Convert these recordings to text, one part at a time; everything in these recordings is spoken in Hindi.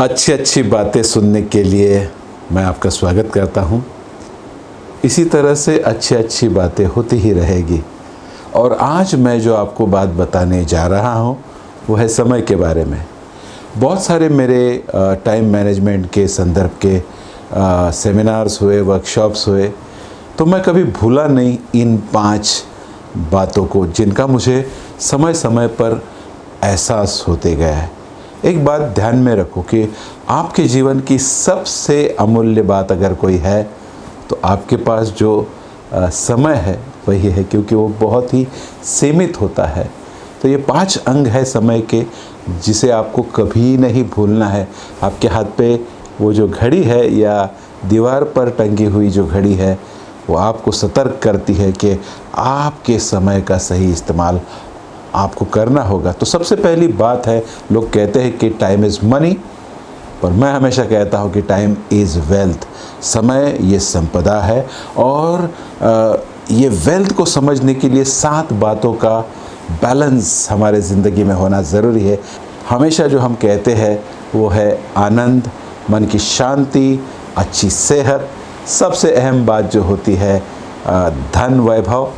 अच्छी अच्छी बातें सुनने के लिए मैं आपका स्वागत करता हूँ। इसी तरह से अच्छी अच्छी बातें होती ही रहेगी। और आज मैं जो आपको बात बताने जा रहा हूँ वो है समय के बारे में। बहुत सारे मेरे टाइम मैनेजमेंट के संदर्भ के सेमिनार्स हुए, वर्कशॉप्स हुए, तो मैं कभी भूला नहीं इन 5 बातों को जिनका मुझे समय समय पर एहसास होते गया है। एक बात ध्यान में रखो कि आपके जीवन की सबसे अमूल्य बात अगर कोई है तो आपके पास जो समय है वही है, क्योंकि वो बहुत ही सीमित होता है। तो ये 5 अंग है समय के जिसे आपको कभी नहीं भूलना है। आपके हाथ पे वो जो घड़ी है या दीवार पर टंगी हुई जो घड़ी है वो आपको सतर्क करती है कि आपके समय का सही इस्तेमाल आपको करना होगा। तो सबसे पहली बात है, लोग कहते हैं कि टाइम इज़ मनी, पर मैं हमेशा कहता हूँ कि टाइम इज़ वेल्थ। समय ये संपदा है और ये वेल्थ को समझने के लिए 7 बातों का बैलेंस हमारे ज़िंदगी में होना ज़रूरी है। हमेशा जो हम कहते हैं वो है आनंद, मन की शांति, अच्छी सेहत, सबसे अहम बात जो होती है धन वैभव,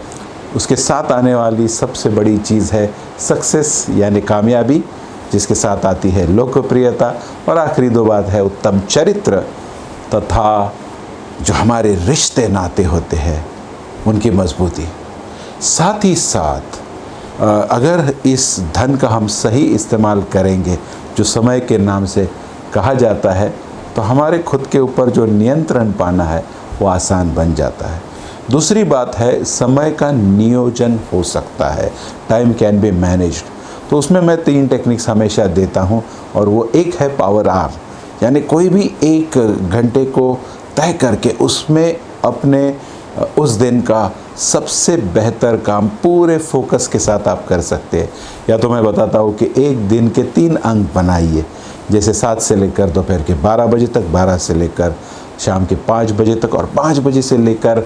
उसके साथ आने वाली सबसे बड़ी चीज़ है सक्सेस यानी कामयाबी, जिसके साथ आती है लोकप्रियता, और आखिरी 2 बात है उत्तम चरित्र तथा जो हमारे रिश्ते नाते होते हैं उनकी मजबूती। साथ ही साथ अगर इस धन का हम सही इस्तेमाल करेंगे जो समय के नाम से कहा जाता है, तो हमारे खुद के ऊपर जो नियंत्रण पाना है वो आसान बन जाता है। दूसरी बात है समय का नियोजन हो सकता है, टाइम कैन बी मैनेज्ड। तो उसमें मैं 3 टेक्निक्स हमेशा देता हूँ और वो एक है पावर आवर, यानी कोई भी 1 घंटे को तय करके उसमें अपने उस दिन का सबसे बेहतर काम पूरे फोकस के साथ आप कर सकते हैं। या तो मैं बताता हूँ कि एक दिन के 3 अंक बनाइए, जैसे 7 से लेकर दोपहर के 12 बजे तक, 12 से लेकर शाम के 5 बजे तक और 5 बजे से लेकर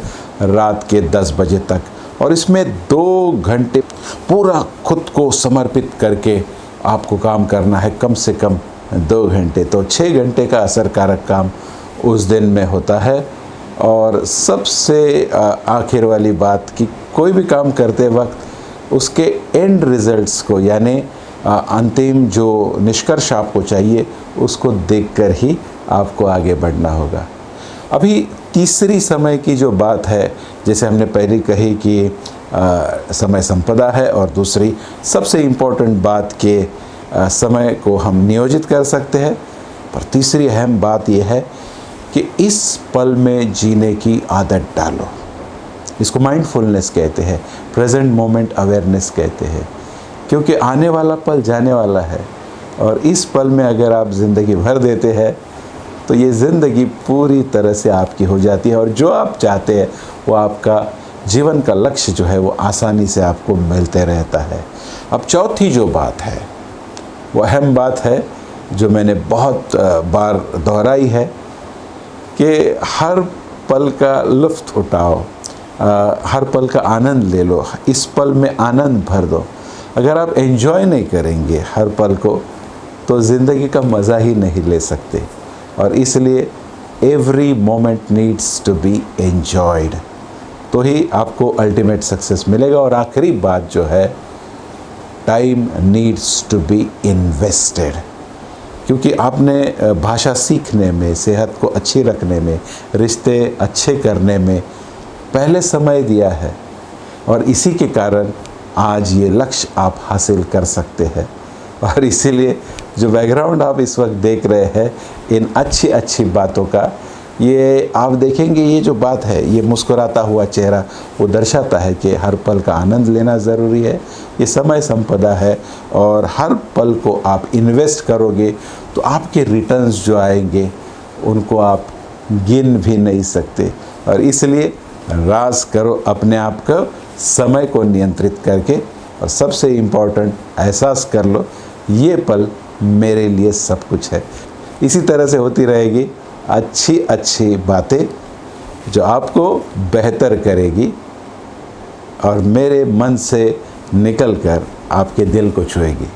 रात के 10 बजे तक। और इसमें 2 घंटे पूरा खुद को समर्पित करके आपको काम करना है, कम से कम 2 घंटे। तो 6 घंटे का असरकारक काम उस दिन में होता है। और सबसे आखिर वाली बात कि कोई भी काम करते वक्त उसके एंड रिजल्ट्स को, यानी अंतिम जो निष्कर्ष आपको चाहिए उसको देखकर ही आपको आगे बढ़ना होगा। अभी तीसरी समय की जो बात है, जैसे हमने पहले कही कि समय संपदा है, और दूसरी सबसे इम्पोर्टेंट बात कि समय को हम नियोजित कर सकते हैं, पर तीसरी अहम बात यह है कि इस पल में जीने की आदत डालो। इसको माइंडफुलनेस कहते हैं, प्रेजेंट मोमेंट अवेयरनेस कहते हैं, क्योंकि आने वाला पल जाने वाला है और इस पल में अगर आप ज़िंदगी भर देते हैं तो ये ज़िंदगी पूरी तरह से आपकी हो जाती है और जो आप चाहते हैं वो आपका जीवन का लक्ष्य जो है वो आसानी से आपको मिलते रहता है। अब चौथी जो बात है वो अहम बात है जो मैंने बहुत बार दोहराई है कि हर पल का लुत्फ़ उठाओ, हर पल का आनंद ले लो, इस पल में आनंद भर दो। अगर आप एंजॉय नहीं करेंगे हर पल को तो ज़िंदगी का मज़ा ही नहीं ले सकते। और इसलिए every moment needs to be enjoyed, तो ही आपको अल्टीमेट सक्सेस मिलेगा। और आखिरी बात जो है, time needs to be invested, क्योंकि आपने भाषा सीखने में, सेहत को अच्छी रखने में, रिश्ते अच्छे करने में पहले समय दिया है और इसी के कारण आज ये लक्ष्य आप हासिल कर सकते हैं। और इसीलिए जो बैकग्राउंड आप इस वक्त देख रहे हैं इन अच्छी अच्छी बातों का, ये आप देखेंगे ये जो बात है, ये मुस्कुराता हुआ चेहरा वो दर्शाता है कि हर पल का आनंद लेना ज़रूरी है। ये समय संपदा है और हर पल को आप इन्वेस्ट करोगे तो आपके रिटर्न्स जो आएंगे उनको आप गिन भी नहीं सकते। और इसलिए राज करो अपने आप को समय को नियंत्रित करके, और सबसे इम्पोर्टेंट एहसास कर लो ये पल मेरे लिए सब कुछ है। इसी तरह से होती रहेगी अच्छी अच्छी बातें जो आपको बेहतर करेगी और मेरे मन से निकलकर आपके दिल को छुएगी।